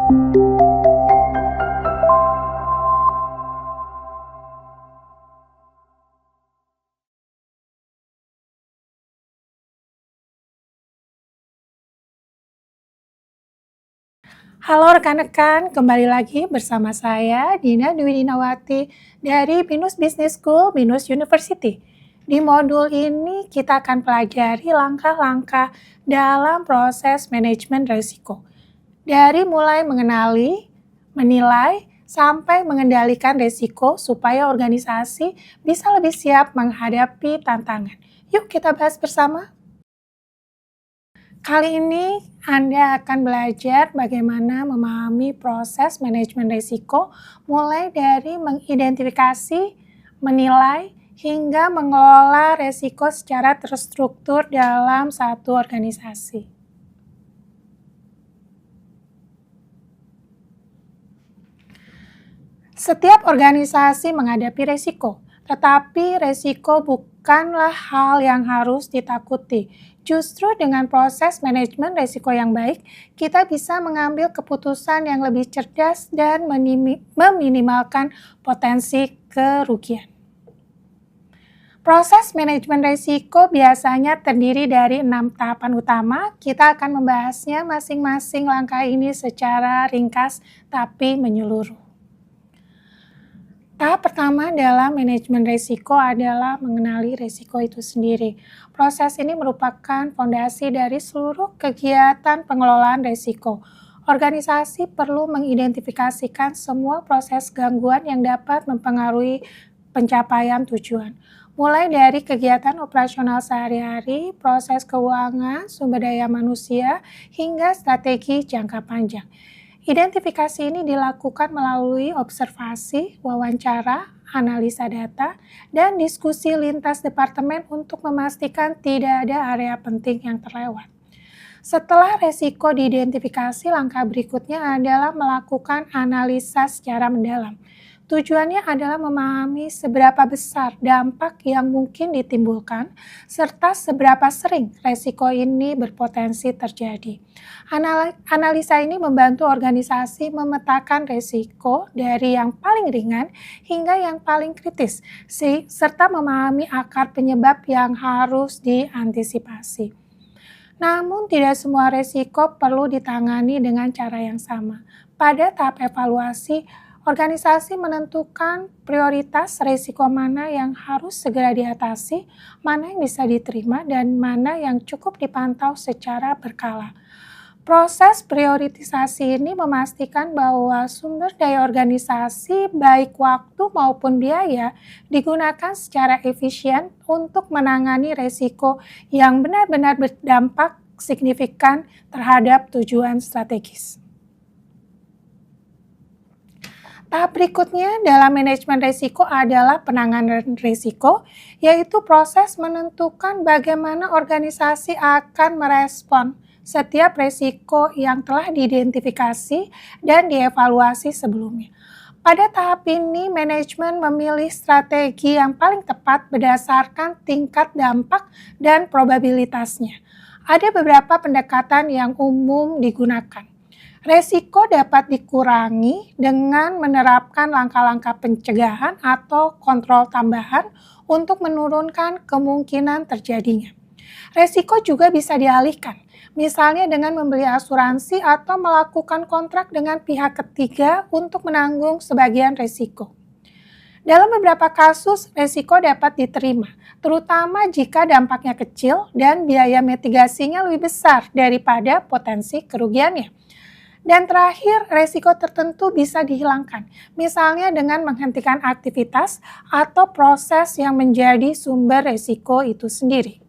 Halo rekan-rekan, kembali lagi bersama saya Dina Dwi Dinawati dari Binus Business School, Binus University. Di modul ini kita akan pelajari langkah-langkah dalam proses manajemen risiko. Dari mulai mengenali, menilai, sampai mengendalikan risiko supaya organisasi bisa lebih siap menghadapi tantangan. Yuk kita bahas bersama. Kali ini Anda akan belajar bagaimana memahami proses manajemen risiko mulai dari mengidentifikasi, menilai, hingga mengelola risiko secara terstruktur dalam satu organisasi. Setiap organisasi menghadapi risiko, tetapi risiko bukanlah hal yang harus ditakuti. Justru dengan proses manajemen risiko yang baik, kita bisa mengambil keputusan yang lebih cerdas dan meminimalkan potensi kerugian. Proses manajemen risiko biasanya terdiri dari 6 tahapan utama. Kita akan membahasnya masing-masing langkah ini secara ringkas tapi menyeluruh. Tahap pertama dalam manajemen risiko adalah mengenali risiko itu sendiri. Proses ini merupakan fondasi dari seluruh kegiatan pengelolaan risiko. Organisasi perlu mengidentifikasikan semua proses gangguan yang dapat mempengaruhi pencapaian tujuan. Mulai dari kegiatan operasional sehari-hari, proses keuangan, sumber daya manusia, hingga strategi jangka panjang. Identifikasi ini dilakukan melalui observasi, wawancara, analisa data, dan diskusi lintas departemen untuk memastikan tidak ada area penting yang terlewat. Setelah resiko diidentifikasi, langkah berikutnya adalah melakukan analisa secara mendalam. Tujuannya adalah memahami seberapa besar dampak yang mungkin ditimbulkan, serta seberapa sering resiko ini berpotensi terjadi. Analisa ini membantu organisasi memetakan resiko dari yang paling ringan hingga yang paling kritis, serta memahami akar penyebab yang harus diantisipasi. Namun tidak semua resiko perlu ditangani dengan cara yang sama. Pada tahap evaluasi, organisasi menentukan prioritas risiko mana yang harus segera diatasi, mana yang bisa diterima, dan mana yang cukup dipantau secara berkala. Proses prioritisasi ini memastikan bahwa sumber daya organisasi, baik waktu maupun biaya, digunakan secara efisien untuk menangani risiko yang benar-benar berdampak signifikan terhadap tujuan strategis. Tahap berikutnya dalam manajemen risiko adalah penanganan risiko, yaitu proses menentukan bagaimana organisasi akan merespon setiap risiko yang telah diidentifikasi dan dievaluasi sebelumnya. Pada tahap ini, manajemen memilih strategi yang paling tepat berdasarkan tingkat dampak dan probabilitasnya. Ada beberapa pendekatan yang umum digunakan. Resiko dapat dikurangi dengan menerapkan langkah-langkah pencegahan atau kontrol tambahan untuk menurunkan kemungkinan terjadinya. Resiko juga bisa dialihkan, misalnya dengan membeli asuransi atau melakukan kontrak dengan pihak ketiga untuk menanggung sebagian resiko. Dalam beberapa kasus, resiko dapat diterima, terutama jika dampaknya kecil dan biaya mitigasinya lebih besar daripada potensi kerugiannya. Dan terakhir, resiko tertentu bisa dihilangkan, misalnya dengan menghentikan aktivitas atau proses yang menjadi sumber resiko itu sendiri.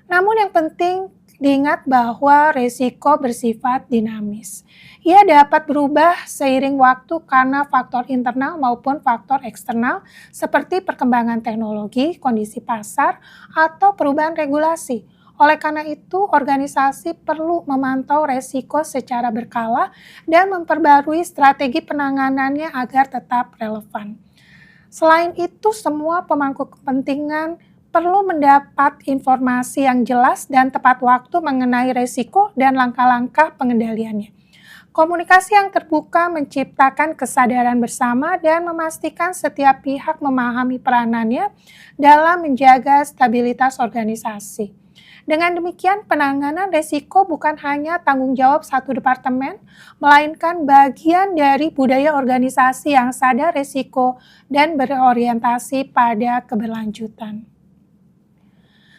Namun yang penting diingat bahwa resiko bersifat dinamis. Ia dapat berubah seiring waktu karena faktor internal maupun faktor eksternal seperti perkembangan teknologi, kondisi pasar, atau perubahan regulasi. Oleh karena itu, organisasi perlu memantau resiko secara berkala dan memperbarui strategi penanganannya agar tetap relevan. Selain itu, semua pemangku kepentingan perlu mendapat informasi yang jelas dan tepat waktu mengenai resiko dan langkah-langkah pengendaliannya. Komunikasi yang terbuka menciptakan kesadaran bersama dan memastikan setiap pihak memahami peranannya dalam menjaga stabilitas organisasi. Dengan demikian, penanganan risiko bukan hanya tanggung jawab satu departemen, melainkan bagian dari budaya organisasi yang sadar risiko dan berorientasi pada keberlanjutan.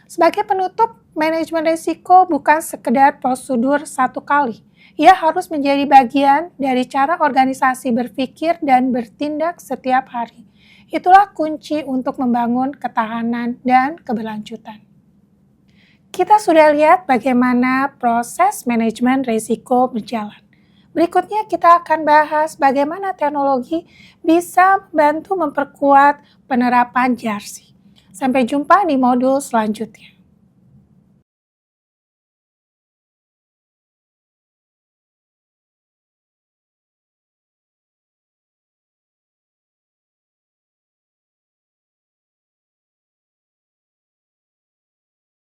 Sebagai penutup, manajemen risiko bukan sekedar prosedur satu kali. Ia harus menjadi bagian dari cara organisasi berpikir dan bertindak setiap hari. Itulah kunci untuk membangun ketahanan dan keberlanjutan. Kita sudah lihat bagaimana proses manajemen risiko berjalan. Berikutnya kita akan bahas bagaimana teknologi bisa membantu memperkuat penerapan JRC. Sampai jumpa di modul selanjutnya.